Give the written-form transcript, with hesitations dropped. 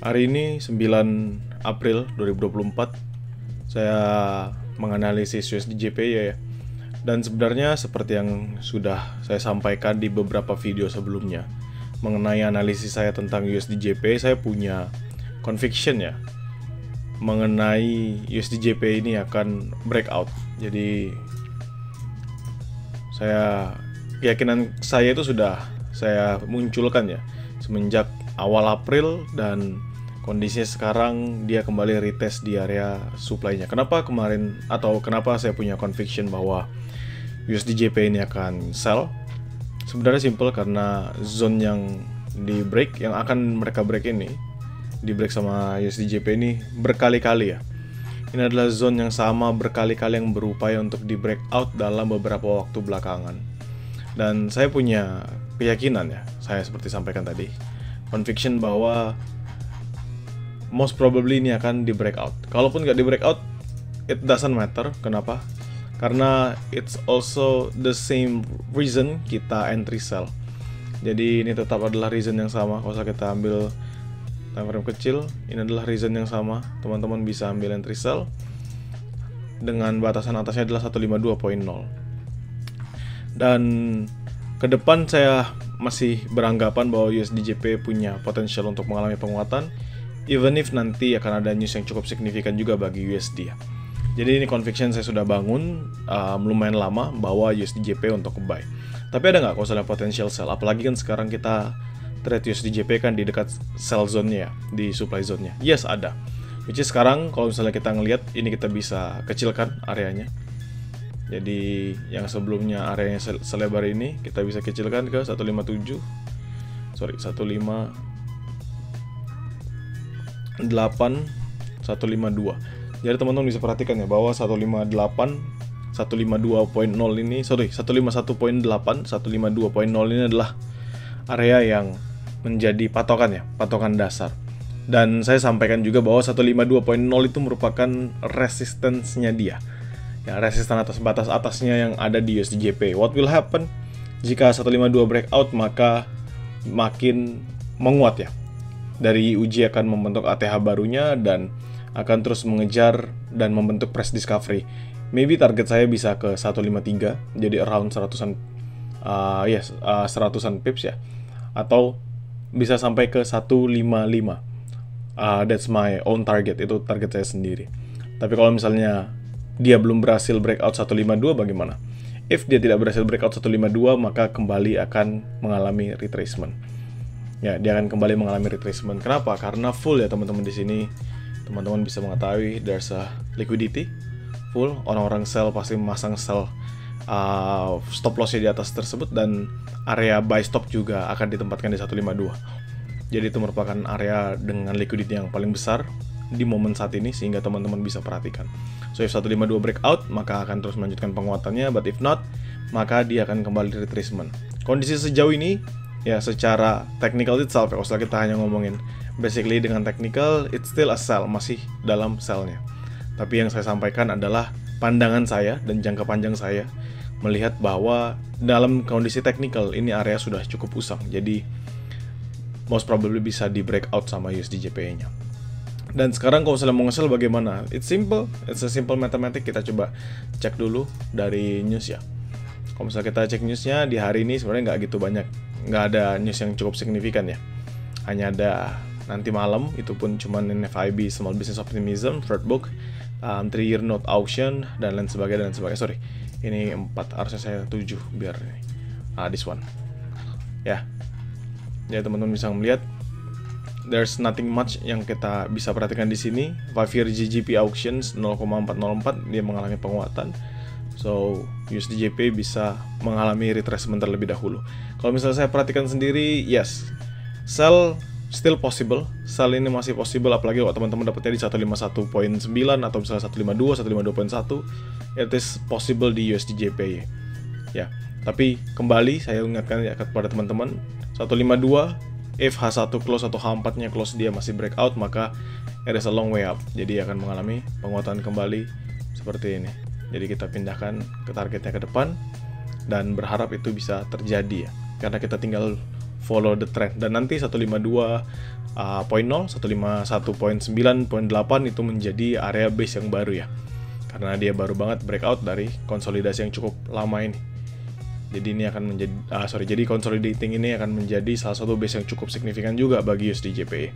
Hari ini 9 April 2024 saya menganalisis USDJP ya. Dan sebenarnya seperti yang sudah saya sampaikan di beberapa video sebelumnya mengenai analisis saya tentang USDJP, saya punya conviction ya mengenai USDJP ini akan breakout. Jadi keyakinan saya itu sudah saya munculkan ya semenjak awal April, dan kondisinya sekarang dia kembali retest di area supply-nya. Kenapa saya punya conviction bahwa USDJP ini akan sell? Sebenarnya simple, karena zone yang di break, yang akan mereka break ini, di break sama USDJP ini berkali-kali ya. Ini adalah zone yang sama berkali-kali yang berupaya untuk di breakout dalam beberapa waktu belakangan. Dan saya punya keyakinan ya, saya seperti sampaikan tadi, conviction bahwa most probably ini akan di breakout. Kalaupun nggak di breakout, it doesn't matter. Kenapa? Karena it's also the same reason kita entry sell. Jadi ini tetap adalah reason yang sama. Kalau kita ambil time frame kecil, ini adalah reason yang sama. Teman-teman bisa ambil entry sell dengan batasan atasnya adalah 152.0. Dan ke depan saya masih beranggapan bahwa USDJP punya potensial untuk mengalami penguatan, even if nanti akan ada news yang cukup signifikan juga bagi USD ya. Jadi ini conviction saya sudah bangun lumayan lama bahwa USDJP untuk buy. Tapi ada nggak kalau misalnya potential sell? Apalagi kan sekarang kita trade USDJP kan di dekat sell zone-nya ya, di supply zone-nya. Yes, ada. Which is sekarang kalau misalnya kita ngelihat ini, kita bisa kecilkan areanya. Jadi yang sebelumnya areanya selebar ini kita bisa kecilkan ke 152. Jadi teman-teman bisa perhatikan ya bahwa 151.0 ini, 151.8, 152.0 ini adalah area yang menjadi patokan ya, patokan dasar. Dan saya sampaikan juga bahwa 152.0 itu merupakan resistance-nya dia. Ya, resisten atas batas atasnya yang ada di USDJP. What will happen jika 152 breakout? Maka makin menguat ya. Dari UJ akan membentuk ATH barunya dan akan terus mengejar dan membentuk price discovery. Maybe target saya bisa ke 153, jadi around 100-an 100-an pips ya. Atau bisa sampai ke 155. That's my own target, itu target saya sendiri. Tapi kalau misalnya dia belum berhasil breakout 152, bagaimana? If dia tidak berhasil breakout 152, maka kembali akan mengalami retracement. Ya, dia akan kembali mengalami retracement. Kenapa? Karena full ya teman-teman di sini. Teman-teman bisa mengetahui there's a liquidity full. Orang-orang sell pasti memasang sell stop loss-nya di atas tersebut, dan area buy stop juga akan ditempatkan di 152. Jadi itu merupakan area dengan liquidity yang paling besar di momen saat ini, sehingga teman-teman bisa perhatikan. So if 152 breakout, maka akan terus melanjutkan penguatannya, but if not, maka dia akan kembali retracement. Kondisi sejauh ini ya, secara technical itself ya, kalau kita hanya ngomongin basically dengan technical, it's still a sell, masih dalam sell-nya. Tapi yang saya sampaikan adalah pandangan saya dan jangka panjang saya melihat bahwa dalam kondisi technical ini area sudah cukup usang. Jadi most probably bisa di breakout sama USDJP-nya. Dan sekarang kalau misalnya mau nge-sell bagaimana? It's simple, it's a simple mathematics. Kita coba cek dulu dari news ya. Kalau misalnya kita cek newsnya di hari ini sebenarnya nggak gitu banyak, nggak ada news yang cukup signifikan ya. Hanya ada nanti malam, itu pun cuman NFIB, Small Business Optimism, Third Book, 3-year note auction, dan lain sebagainya. Sorry, ini 4, harusnya saya 7 biar this one ya. Jadi teman-teman bisa melihat there's nothing much yang kita bisa perhatikan di sini. 5-year GGP auctions 0,404, dia mengalami penguatan. So USDJP bisa mengalami retracement terlebih dahulu. Kalau misalnya saya perhatikan sendiri, yes, sell still possible. Sell ini masih possible, apalagi kalau teman-teman dapatnya di 151.9 atau misalnya 152, 152.1, it is possible di USDJP ya. Tapi kembali saya ingatkan ya kepada teman-teman, 152 if H1 close atau H4 nya close dia masih breakout, maka it is a long way up. Jadi akan mengalami penguatan kembali seperti ini. Jadi kita pindahkan ke targetnya ke depan dan berharap itu bisa terjadi ya. Karena kita tinggal follow the trend. Dan nanti 152.0, 151.9.8 itu menjadi area base yang baru ya. Karena dia baru banget breakout dari konsolidasi yang cukup lama ini. Jadi ini akan menjadi jadi consolidating ini akan menjadi salah satu base yang cukup signifikan juga bagi USD JPY.